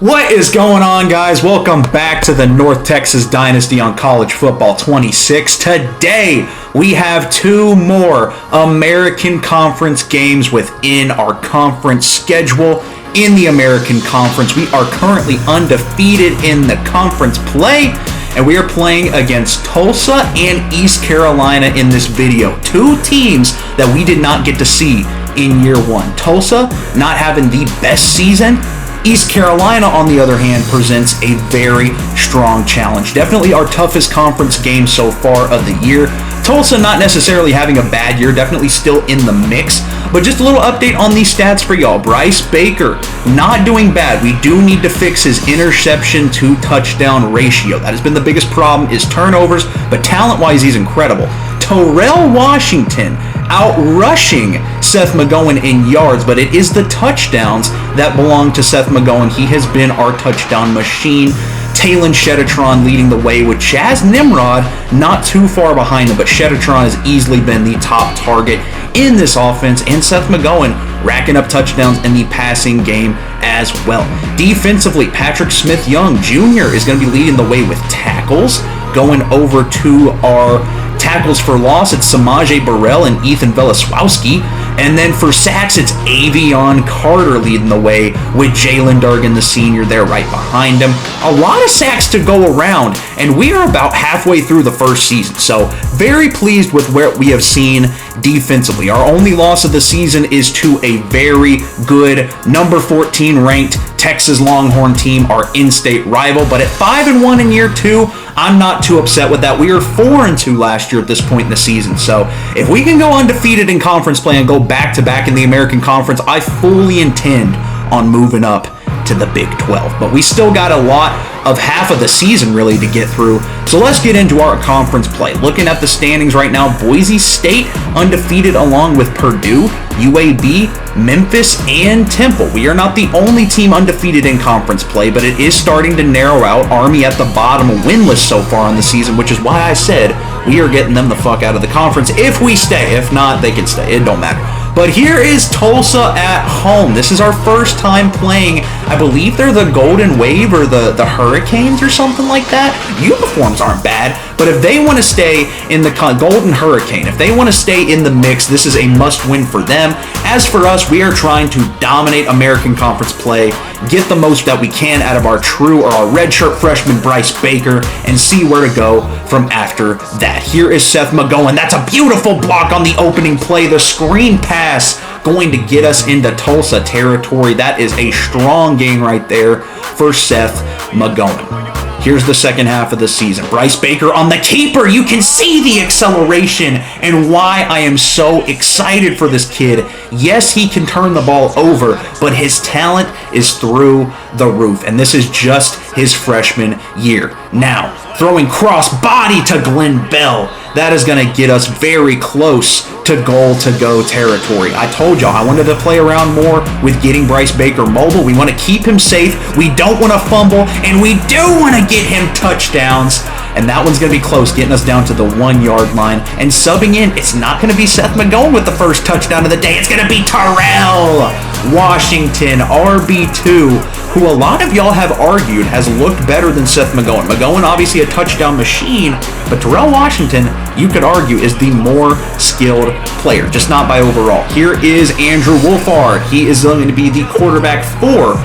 What is going on, guys? Welcome back to the North Texas Dynasty on College Football 26. Today, we have two more American Conference games within our conference schedule. In the American Conference, we are currently undefeated in the conference play, and we are playing against Tulsa and East Carolina in this video. Two teams that we did not get to see in year one. Tulsa not having the best season. East Carolina, on the other hand, presents a very strong challenge. Definitely our toughest conference game so far of the year. Tulsa not necessarily having a bad year, definitely still in the mix. But just a little update on these stats for y'all. Bryce Baker, not doing bad. We do need to fix his interception to touchdown ratio. That has been the biggest problem, is turnovers, but talent-wise, he's incredible. Terrell Washington out-rushing Seth McGowan in yards, but it is the touchdowns that belong to Seth McGowan. He has been our touchdown machine. Talon Shetatron leading the way with Chaz Nimrod not too far behind him, but Shetatron has easily been the top target in this offense, and Seth McGowan racking up touchdowns in the passing game as well. Defensively, Patrick Smith-Young Jr. is going to be leading the way with tackles. Going over to our tackles for loss, it's Samaje Burrell and Ethan Velaswowski. And then for sacks, it's Avion Carter leading the way with Jalen Durgan, the senior, there right behind him. A lot of sacks to go around, and we are about halfway through the first season. So very pleased with where we have seen defensively. Our only loss of the season is to a very good number 14 ranked Texas Longhorn team, our in-state rival. But at 5-1 in year two, I'm not too upset with that. We were 4-2 last year at this point in the season. So if we can go undefeated in conference play and go back-to-back in the American Conference, I fully intend on moving up to the Big 12. But we still got a lot of half of the season really to get through. So let's get into our conference play. Looking at the standings right now, Boise State undefeated along with Purdue, UAB, Memphis, and Temple. We are not the only team undefeated in conference play, but it is starting to narrow out. Army at the bottom, winless so far in the season, which is why I said we are getting them the fuck out of the conference if we stay. If not, they can stay. It don't matter. But here is Tulsa at home. This is our first time playing. I believe they're the Golden Wave or the Hurricanes or something like that. Uniforms aren't bad, but if they want to stay in the Golden Hurricane, if they want to stay in the mix, this is a must-win for them. As for us, we are trying to dominate American Conference play, get the most that we can out of our true or our redshirt freshman Bryce Baker, and see where to go from after that. Here is Seth McGowan. That's a beautiful block on the opening play. The screen pass going to get us into Tulsa territory. That is a strong game right there for Seth McGowan. Here's the second half of the season. Bryce Baker on the keeper. You can see the acceleration and why I am so excited for this kid. Yes, he can turn the ball over, but his talent is through the roof, and this is just his freshman year. Now, throwing cross body to Glenn Bell. That is going to get us very close to goal-to-go territory. I told y'all I wanted to play around more with getting Bryce Baker mobile. We want to keep him safe. We don't want to fumble, and we do want to get him touchdowns. And that one's going to be close, getting us down to the 1-yard line. And subbing in, it's not going to be Seth McGowan with the first touchdown of the day. It's going to be Terrell Washington, RB2, who a lot of y'all have argued has looked better than Seth McGowan. McGowan, obviously a touchdown machine, but Terrell Washington, you could argue, is the more skilled player, just not by overall. Here is Andrew Wolfhard. He is going to be the quarterback for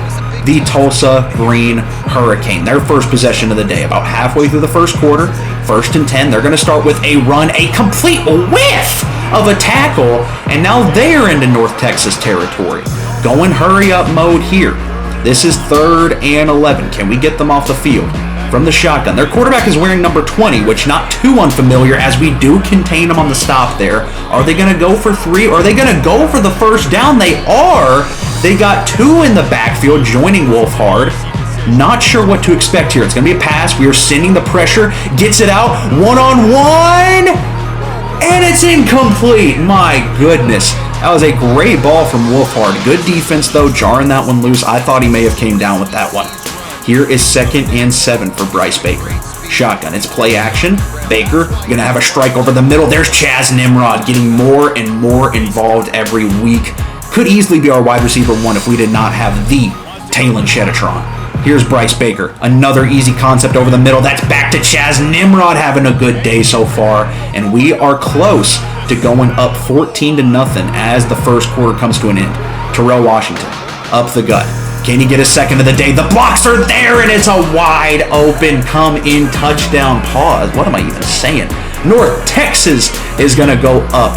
the Tulsa Green Hurricane. Their first possession of the day, about halfway through the first quarter, 1st and 10. They're going to start with a run, a complete whiff of a tackle, and now they're into North Texas territory. Going hurry-up mode here. This is 3rd and 11. Can we get them off the field? From the shotgun. Their quarterback is wearing number 20, which not too unfamiliar as we do contain them on the stop there. Are they going to go for 3 or are they going to go for the first down? They are. They got 2 in the backfield joining Wolfhard. Not sure what to expect here. It's going to be a pass. We are sending the pressure. Gets it out. 1-on-1. And it's incomplete. My goodness. That was a great ball from Wolfhard. Good defense, though, jarring that one loose. I thought he may have came down with that one. Here is 2nd and 7 for Bryce Baker. Shotgun. It's play action. Baker going to have a strike over the middle. There's Chaz Nimrod getting more and more involved every week. Could easily be our wide receiver 1 if we did not have the Talon Shetatron. Here's Bryce Baker. Another easy concept over the middle. That's back to Chaz Nimrod having a good day so far. And we are close to going up 14-0 as the first quarter comes to an end. Terrell Washington up the gut. Can he get a second of the day? The blocks are there, and it's a wide open come-in touchdown pause. What am I even saying? North Texas is going to go up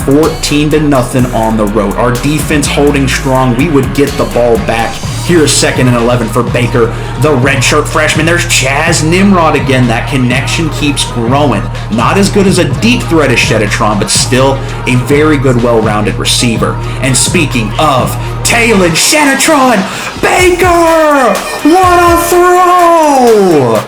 14-0 on the road. Our defense holding strong. We would get the ball back. Here's 2nd and 11 for Baker, the redshirt freshman. There's Chaz Nimrod again. That connection keeps growing. Not as good as a deep threat as Shedetron, but still a very good, well-rounded receiver. And speaking of Taylor Shedetron, Baker! What a throw!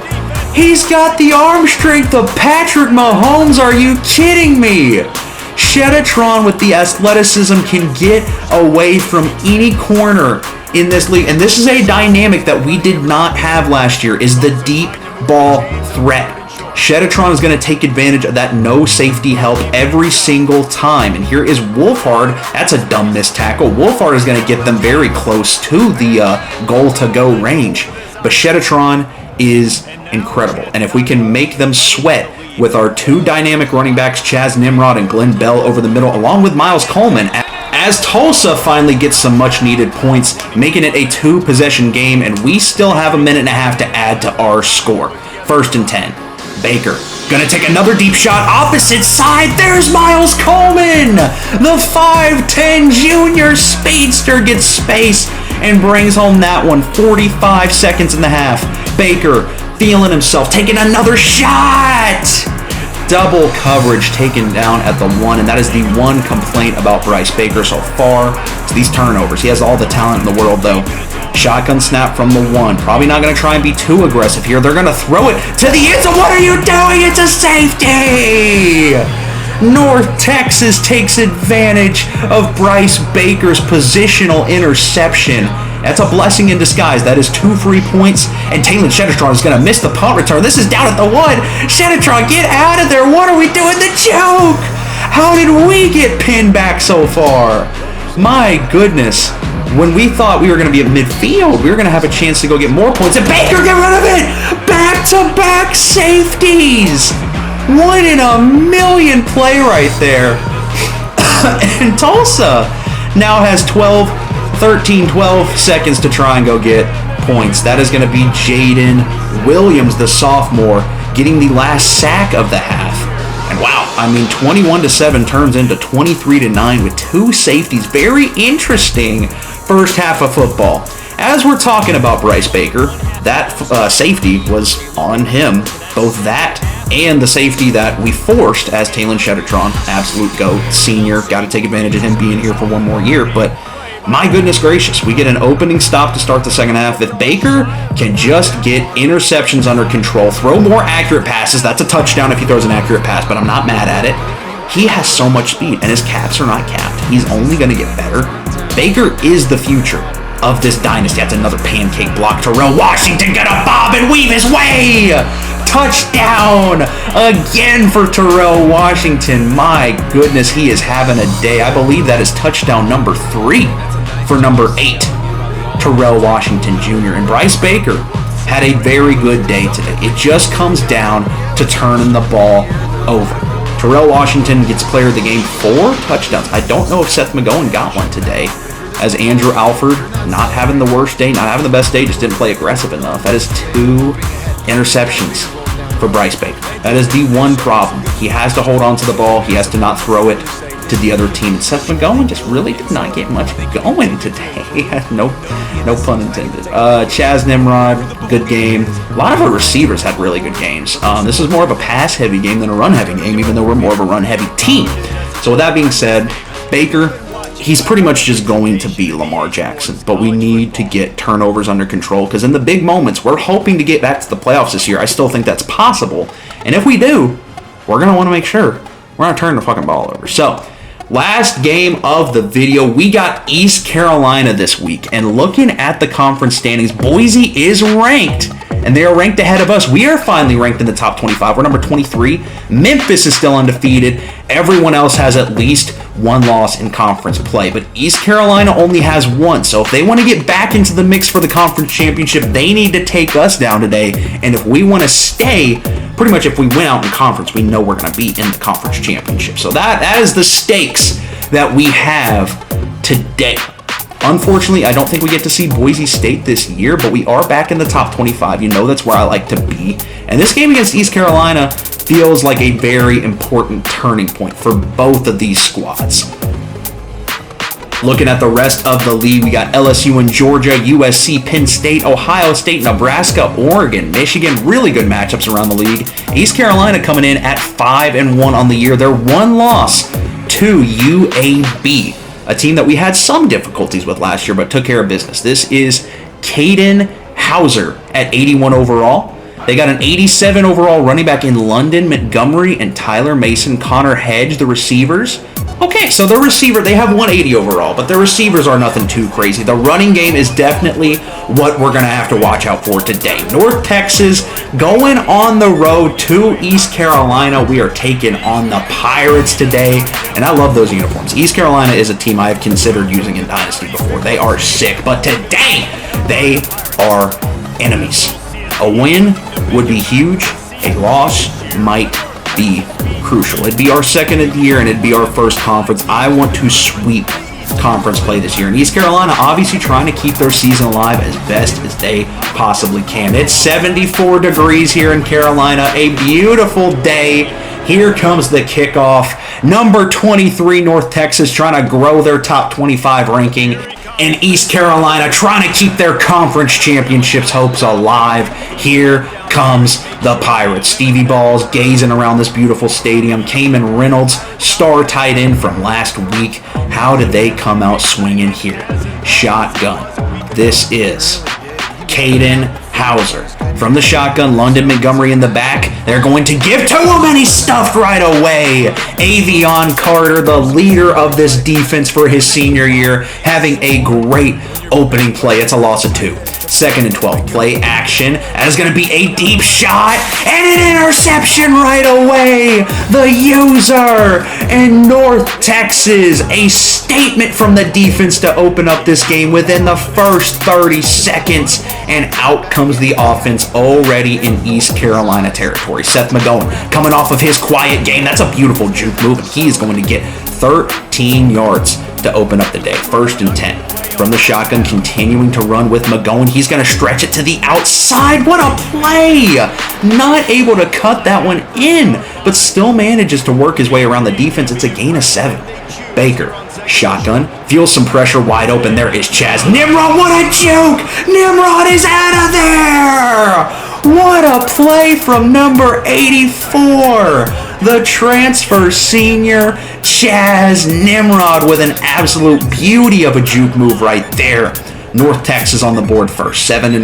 He's got the arm strength of Patrick Mahomes. Are you kidding me? Shedetron with the athleticism can get away from any corner in this league. And this is a dynamic that we did not have last year, is the deep ball threat. Shedetron is going to take advantage of that no safety help every single time. And here is Wolfhard. That's a dumb missed tackle. Wolfhard is going to get them very close to the goal to go range. But Shedetron is incredible. And if we can make them sweat with our two dynamic running backs, Chaz Nimrod and Glenn Bell over the middle, along with Miles Coleman, as Tulsa finally gets some much-needed points, making it a 2-possession game, and we still have a minute and a half to add to our score. 1st and 10. Baker gonna take another deep shot, opposite side. There's Miles Coleman! The 5'10 junior speedster gets space and brings home that one. 45 seconds in the half. Baker feeling himself, taking another shot! Double coverage taken down at the 1, and that is the one complaint about Bryce Baker so far. It's these turnovers. He has all the talent in the world, though. Shotgun snap from the 1. Probably not going to try and be too aggressive here. They're going to throw it to the end zone. What are you doing? It's a safety! North Texas takes advantage of Bryce Baker's positional interception. That's a blessing in disguise. That is 2 free points, and Taylor Shedetron is going to miss the punt return. This is down at the 1. Shedetron, get out of there. What are we doing? The joke! How did we get pinned back so far? My goodness. When we thought we were going to be at midfield, we were going to have a chance to go get more points, and Baker, get rid of it! Back-to-back safeties! 1 in a million play right there. And Tulsa now has 13, 12 seconds to try and go get points. That is going to be Jaden Williams, the sophomore, getting the last sack of the half. And wow, I mean, 21-7 turns into 23-9 with 2 safeties. Very interesting first half of football. As we're talking about Bryce Baker, that safety was on him. Both that and the safety that we forced as Taylor Shedetron, absolute GOAT, senior. Got to take advantage of him being here for one more year. But my goodness gracious, we get an opening stop to start the second half. If Baker can just get interceptions under control, throw more accurate passes, that's a touchdown if he throws an accurate pass, but I'm not mad at it. He has so much speed, and his caps are not capped. He's only going to get better. Baker is the future of this dynasty. That's another pancake block. Terrell Washington gonna bob and weave his way! Touchdown again for Terrell Washington. My goodness, he is having a day. I believe that is touchdown number 3 for number 8, Terrell Washington Jr. And Bryce Baker had a very good day today. It just comes down to turning the ball over. Terrell Washington gets player of the game, 4 touchdowns. I don't know if Seth McGowan got one today, as Andrew Alford not having the worst day, not having the best day, just didn't play aggressive enough. That is 2 interceptions for Bryce Baker. That is the one problem. He has to hold on to the ball. He has to not throw it to the other team. And Seth McGowan just really did not get much going today. no pun intended. Chaz Nimrod, good game. A lot of our receivers had really good games. This is more of a pass-heavy game than a run-heavy game, even though we're more of a run-heavy team. So with that being said, Baker, he's pretty much just going to be Lamar Jackson, but we need to get turnovers under control, because in the big moments, we're hoping to get back to the playoffs this year. I still think that's possible, and if we do, we're going to want to make sure we're not turning the fucking ball over. So, last game of the video, we got East Carolina this week, and looking at the conference standings, Boise is ranked, and they are ranked ahead of us. We are finally ranked in the top 25. We're number 23. Memphis is still undefeated. Everyone else has at least one loss in conference play. But East Carolina only has one. So if they want to get back into the mix for the conference championship, they need to take us down today. And if we want to stay, pretty much if we win out in conference, we know we're going to be in the conference championship. So that is the stakes that we have today. Unfortunately, I don't think we get to see Boise State this year, but we are back in the top 25. You know that's where I like to be. And this game against East Carolina feels like a very important turning point for both of these squads. Looking at the rest of the league, we got LSU and Georgia, USC, Penn State, Ohio State, Nebraska, Oregon, Michigan. Really good matchups around the league. East Carolina coming in at 5-1 on the year. Their one loss to UAB, a team that we had some difficulties with last year but took care of business. This is Caden Hauser at 81 overall. They got an 87 overall running back in London Montgomery and Tyler Mason. Connor Hedge, the receivers. Okay, so the receiver, they have 180 overall, but the receivers are nothing too crazy. The running game is definitely what we're going to have to watch out for today. North Texas going on the road to East Carolina. We are taking on the Pirates today, and I love those uniforms. East Carolina is a team I have considered using in Dynasty before. They are sick, but today they are enemies. A win would be huge. A loss might be crucial. It'd be our second of the year, and it'd be our first conference. I want to sweep conference play this year. And East Carolina obviously trying to keep their season alive as best as they possibly can. It's 74 degrees here in Carolina. A beautiful day. Here comes the kickoff. Number 23, North Texas, trying to grow their top 25 ranking. And East Carolina trying to keep their conference championships hopes alive. Here comes the Pirates. Stevie Balls gazing around this beautiful stadium. Kamen Reynolds, star tight end from last week. How did they come out swinging here? Shotgun. This is Caden Hauser. From the shotgun, London Montgomery in the back. They're going to give to him, and he's stuffed right away. Avion Carter, the leader of this defense for his senior year, having a great opening play. It's a loss of 2. 2nd and 12. Play action. That is going to be a deep shot and an interception right away. The user in North Texas. A statement from the defense to open up this game within the first 30 seconds. And out comes the offense already in East Carolina territory. Seth McGowan coming off of his quiet game. That's a beautiful juke move, and he is going to get 13 yards to open up the day. 1st and 10. From the shotgun, continuing to run with McGowan. He's going to stretch it to the outside. What a play! Not able to cut that one in, but still manages to work his way around the defense. It's a gain of 7. Baker, shotgun, feels some pressure wide open. There is Chaz Nimrod. What a juke! Nimrod is out of there! What a play from number 84. The transfer senior, Chaz Nimrod, with an absolute beauty of a juke move right there. North Texas on the board first, 7-0.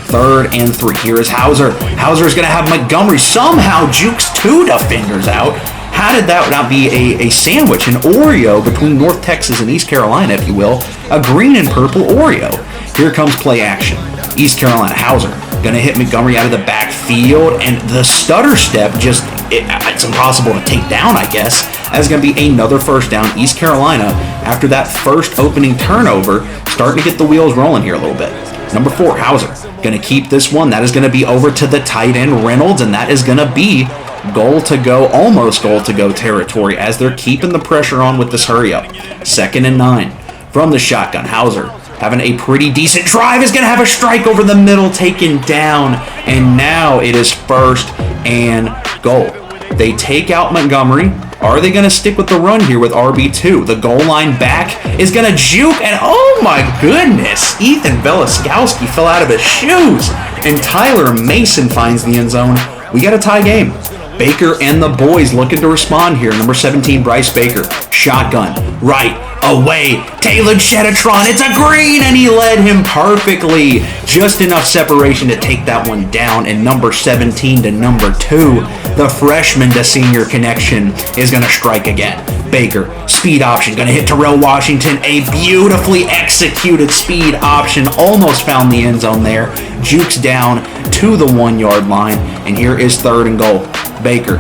3rd and 3. Here is Hauser. Hauser is going to have Montgomery somehow jukes 2 defenders out. How did that not be a sandwich, an Oreo between North Texas and East Carolina, if you will? A green and purple Oreo. Here comes play action. East Carolina, Hauser going to hit Montgomery out of the backfield, and the stutter step just, it's impossible to take down, I guess. That's going to be another first down. East Carolina, after that first opening turnover, starting to get the wheels rolling here a little bit. Number 4, Hauser, going to keep this one. That is going to be over to the tight end, Reynolds, and that is going to be goal to go, almost goal to go territory as they're keeping the pressure on with this hurry up. 2nd and 9. From the shotgun, Hauser having a pretty decent drive, is going to have a strike over the middle taken down, and now it is 1st and goal. They take out Montgomery. Are they going to stick with the run here with RB2? The goal line back is going to juke, and oh my goodness, Ethan Veliskowski fell out of his shoes, and Tyler Mason finds the end zone. We got a tie game. Baker and the boys looking to respond here. Number 17, Bryce Baker. Shotgun. Right. Away. Taylor Shetatron. It's a green, and he led him perfectly. Just enough separation to take that one down. And number 17 to number 2, the freshman to senior connection is going to strike again. Baker. Speed option. Going to hit Terrell Washington. A beautifully executed speed option. Almost found the end zone there. Jukes down to the 1-yard line. And here is 3rd and goal. Baker.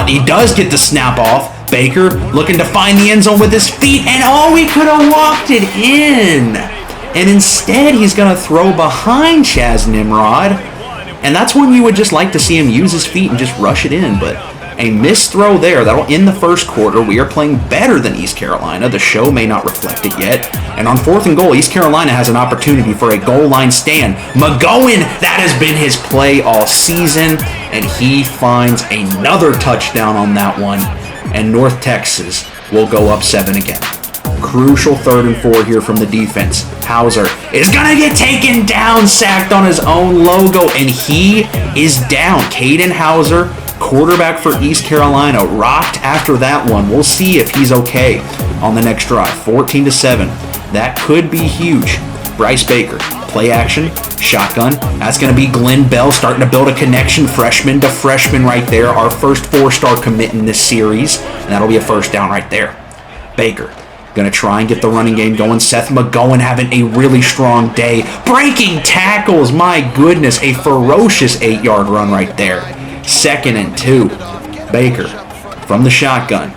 He does get the snap off. Baker looking to find the end zone with his feet, and oh, he could have walked it in. And instead, he's going to throw behind Chaz Nimrod. And that's when you would just like to see him use his feet and just rush it in. But a missed throw there. That'll end the first quarter. We are playing better than East Carolina. The show may not reflect it yet. And on 4th and goal, East Carolina has an opportunity for a goal line stand. McGowan, that has been his play all season. And he finds another touchdown on that one. And North Texas will go up 7 again. Crucial 3rd and 4 here from the defense. Hauser is going to get taken down, sacked on his own logo, and he is down. Caden Hauser, quarterback for East Carolina, rocked after that one. We'll see if he's okay on the next drive. 14-7. That could be huge. Bryce Baker, play action, shotgun. That's going to be Glenn Bell starting to build a connection, freshman to freshman right there. Our first 4-star commit in this series, and that'll be a first down right there. Baker going to try and get the running game going. Seth McGowan having a really strong day. Breaking tackles, my goodness. A ferocious 8-yard run right there. 2nd and 2. Baker from the shotgun.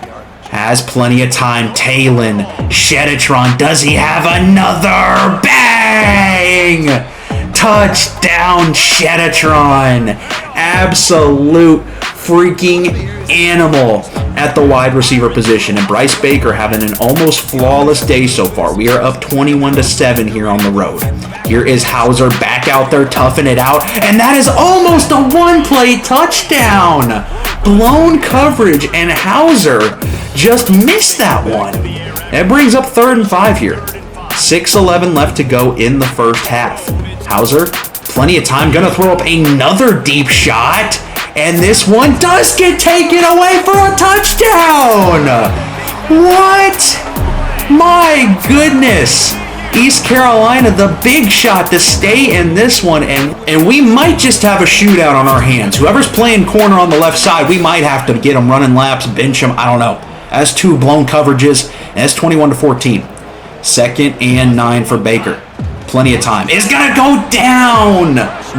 Has plenty of time. Talon Shedetron. Does he have another? Bang! Touchdown Shedetron. Absolute freaking animal at the wide receiver position, and Bryce Baker having an almost flawless day so far. We are up 21-7 here on the road. Here is Hauser back out there toughing it out, and that is almost a one-play touchdown. Blown coverage, and Hauser just missed that one. That brings up 3rd and 5 here. 6:11 left to go in the first half. Hauser, plenty of time, gonna throw up another deep shot. And this one does get taken away for a touchdown! What? My goodness! East Carolina, the big shot to stay in this one, and we might just have a shootout on our hands. Whoever's playing corner on the left side, we might have to get them running laps, bench them, I don't know. That's 2 blown coverages, and it's 21-14. 2nd and 9 for Baker. Plenty of time. Is going to go down.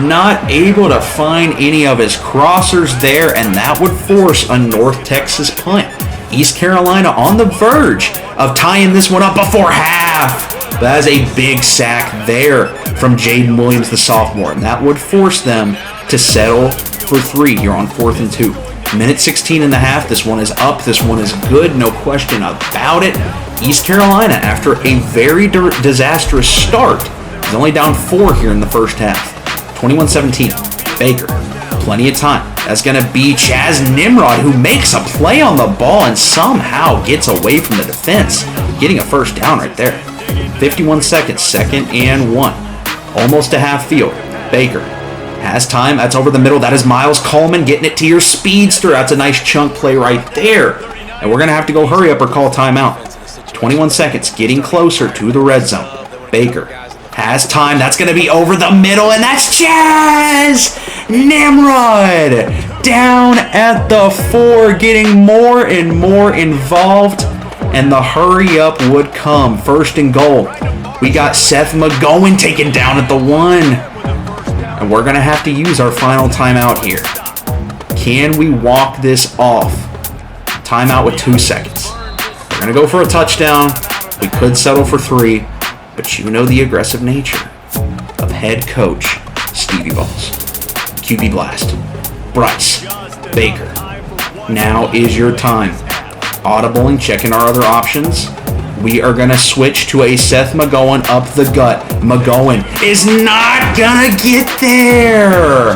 Not able to find any of his crossers there, and that would force a North Texas punt. East Carolina on the verge of tying this one up before half. That is a big sack there from Jaden Williams, the sophomore, and that would force them to settle for 3 here on 4th and 2. Minute 16 and a half. This one is up. This one is good. No question about it. East Carolina, after a very disastrous start, is only down 4 here in the first half. 21-17. Baker, plenty of time. That's going to be Chaz Nimrod, who makes a play on the ball and somehow gets away from the defense, getting a first down right there. 51 seconds, 2nd and 1. Almost a half field. Baker has time. That's over the middle. That is Miles Coleman getting it to your speedster. That's a nice chunk play right there. And we're going to have to go hurry up or call timeout. 21 seconds, getting closer to the red zone. Baker has time. That's going to be over the middle, and that's Chaz Nimrod down at the 4, getting more and more involved, and the hurry up would come. 1st and goal. We got Seth McGowan taken down at the 1, and we're going to have to use our final timeout here. Can we walk this off? Timeout with 2 seconds. We're going to go for a touchdown. We could settle for 3, but you know the aggressive nature of head coach Stevie Balls. QB blast. Bryce Baker. Now is your time. Audibling, checking our other options. We are going to switch to a Seth McGowan up the gut. McGowan is not going to get there.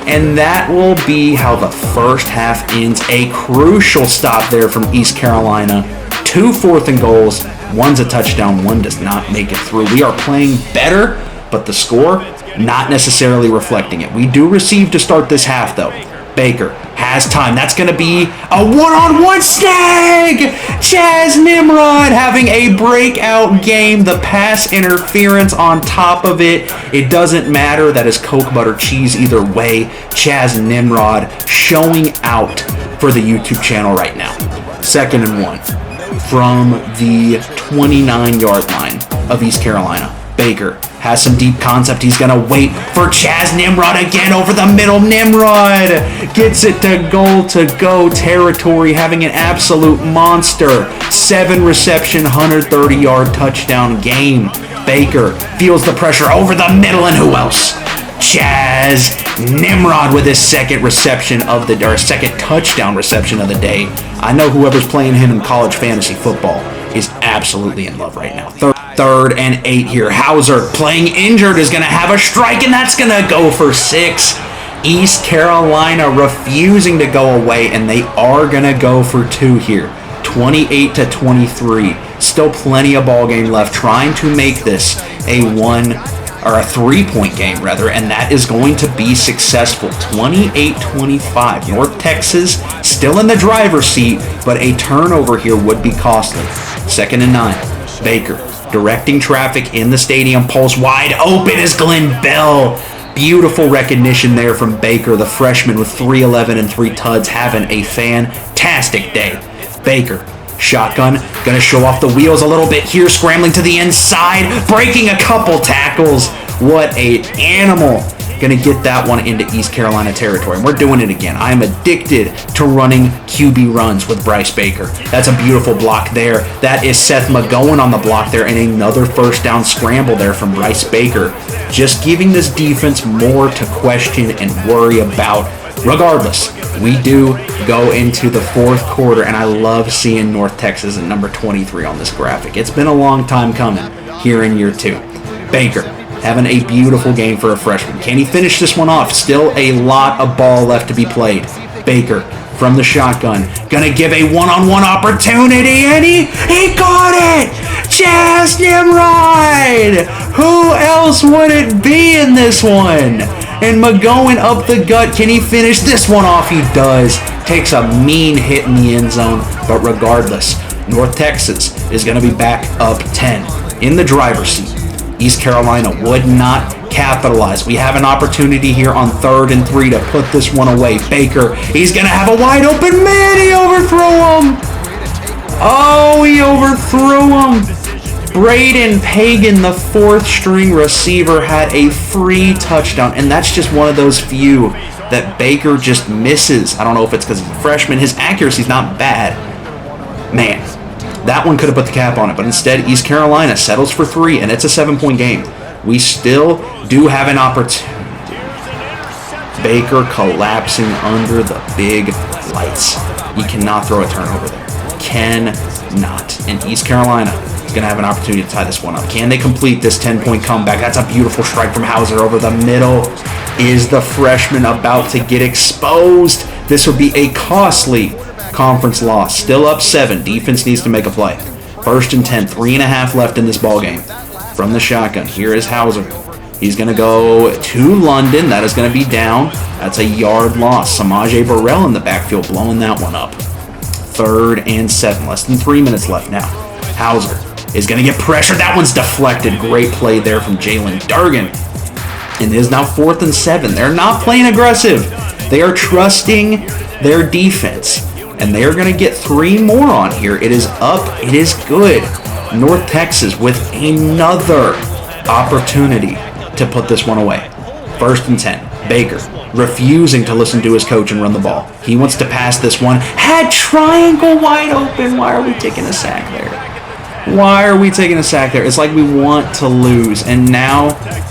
And that will be how the first half ends. A crucial stop there from East Carolina. 2 4th and goals. 1's a touchdown. 1 does not make it through. We are playing better, but the score not necessarily reflecting it. We do receive to start this half, though. Baker has time. That's going to be a one-on-one snag! Chaz Nimrod having a breakout game. The pass interference on top of it. It doesn't matter. That is Coke butter cheese either way. Chaz Nimrod showing out for the YouTube channel right now. 2nd and 1 from the 29-yard line of East Carolina. Baker has some deep concept. He's going to wait for Chaz Nimrod again over the middle. Nimrod gets it to goal-to-go territory, having an absolute monster 7-reception, 130-yard touchdown game. Baker feels the pressure over the middle, and who else? Chaz Nimrod with his second touchdown reception of the day. I know whoever's playing him in college fantasy football is absolutely in love right now. Third and 8 here. Hauser, playing injured, is going to have a strike, and that's going to go for 6. East Carolina refusing to go away, and they are going to go for 2 here. 28-23. Still plenty of ball game left, trying to make this a 3-point game, rather, and that is going to be successful. 28-25. North Texas still in the driver's seat, but a turnover here would be costly. 2nd and 9. Baker directing traffic in the stadium. Pulls wide open is Glenn Bell. Beautiful recognition there from Baker, the freshman with 311 and 3 tuds, having a fantastic day. Baker, shotgun, gonna show off the wheels a little bit here, scrambling to the inside, breaking a couple tackles. What a animal. Gonna get that one into East Carolina territory. And we're doing it again. I am addicted to running QB runs with Bryce Baker. That's a beautiful block there. That is Seth McGowan on the block there, and another first down scramble there from Bryce Baker. Just giving this defense more to question and worry about. Regardless, we do go into the 4th quarter, and I love seeing North Texas at number 23 on this graphic. It's been a long time coming here in year 2. Baker having a beautiful game for a freshman. Can he finish this one off? Still a lot of ball left to be played. Baker from the shotgun, gonna give a one-on-one opportunity, and he got it! Chaz Nimrod! Who else would it be in this one? And McGowan up the gut. Can he finish this one off? He does. Takes a mean hit in the end zone, but regardless, North Texas is gonna be back up 10 in the driver's seat. East Carolina would not capitalize. We have an opportunity here on 3rd and 3 to put this one away. Baker, he's going to have a wide open man. He overthrew him. Oh, he overthrew him. Braden Pagan, the 4th string receiver, had a free touchdown, and that's just one of those few that Baker just misses. I don't know if it's because he's a freshman. His accuracy's not bad. Man, that one could have put the cap on it, but instead East Carolina settles for 3, and it's a 7-point game. We still do have an opportunity. Baker collapsing under the big lights. You cannot throw a turnover there. Cannot. And East Carolina is going to have an opportunity to tie this one up. Can they complete this 10-point comeback? That's a beautiful strike from Hauser over the middle. Is the freshman about to get exposed? This would be a costly conference loss. Still up 7. Defense needs to make a play. 1st and 10. 3.5 left in this ball game. From the shotgun, here is Hauser. He's going to go to London. That is going to be down. That's a yard loss. Samaje Burrell in the backfield blowing that one up. 3rd and 7. Less than 3 minutes left now. Hauser is going to get pressure. That one's deflected. Great play there from Jalen Durgan. And it is now 4th and 7. They're not playing aggressive. They are trusting their defense. And they are going to get 3 more on here. It is up. It is good. North Texas with another opportunity to put this one away. 1st and 10. Baker refusing to listen to his coach and run the ball. He wants to pass this one. Had triangle wide open. Why are we taking a sack there? Why are we taking a sack there? It's like we want to lose. And now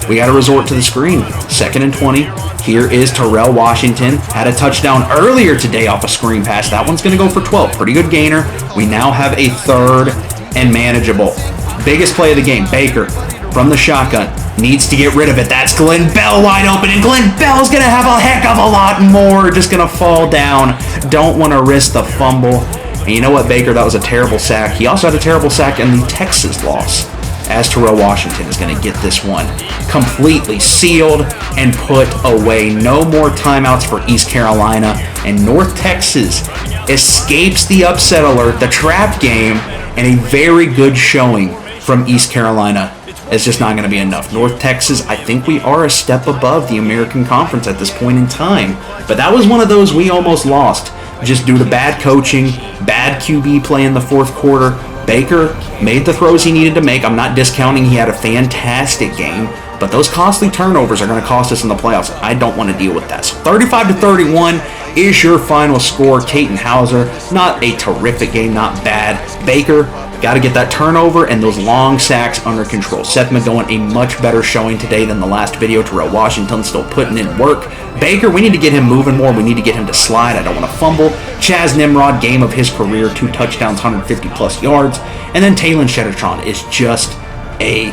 we got to resort to the screen. 2nd and 20. Here is Terrell Washington. Had a touchdown earlier today off a screen pass. That one's going to go for 12. Pretty good gainer. We now have a 3rd and manageable. Biggest play of the game. Baker from the shotgun needs to get rid of it. That's Glenn Bell wide open, and Glenn Bell's going to have a heck of a lot more. Just going to fall down. Don't want to risk the fumble. And you know what, Baker? That was a terrible sack. He also had a terrible sack in the Texas loss, as Terrell Washington is going to get this one completely sealed and put away. No more timeouts for East Carolina, and North Texas escapes the upset alert, the trap game, and a very good showing from East Carolina. It's just not going to be enough. North Texas, I think we are a step above the American Conference at this point in time, but that was one of those we almost lost just due to bad coaching, bad QB play in the 4th quarter, Baker made the throws he needed to make. I'm not discounting he had a fantastic game, but those costly turnovers are going to cost us in the playoffs. I don't want to deal with that. So 35-31 is your final score. Katon Hauser, not a terrific game, not bad. Baker, got to get that turnover and those long sacks under control. Seth McDowan, a much better showing today than the last video. Terrell Washington still putting in work. Baker, we need to get him moving more. We need to get him to slide. I don't want to fumble. Chaz Nimrod, game of his career, 2 touchdowns, 150 plus yards. And then Talon Shettertron is just a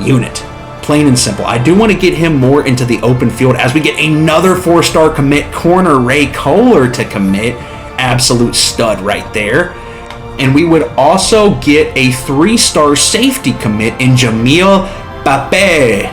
unit. Plain and simple. I do want to get him more into the open field as we get another 4-star commit, corner Ray Kohler to commit. Absolute stud right there. And we would also get a 3-star safety commit in Jamil Pape.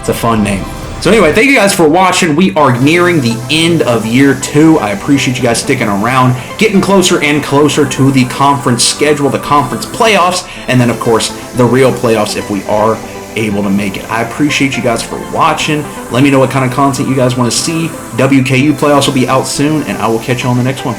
It's a fun name. So anyway, thank you guys for watching. We are nearing the end of year 2. I appreciate you guys sticking around, getting closer and closer to the conference schedule, the conference playoffs, and then of course the real playoffs if we are able to make it. I appreciate you guys for watching. Let me know what kind of content you guys want to see. WKU playoffs will be out soon, and I will catch you on the next one.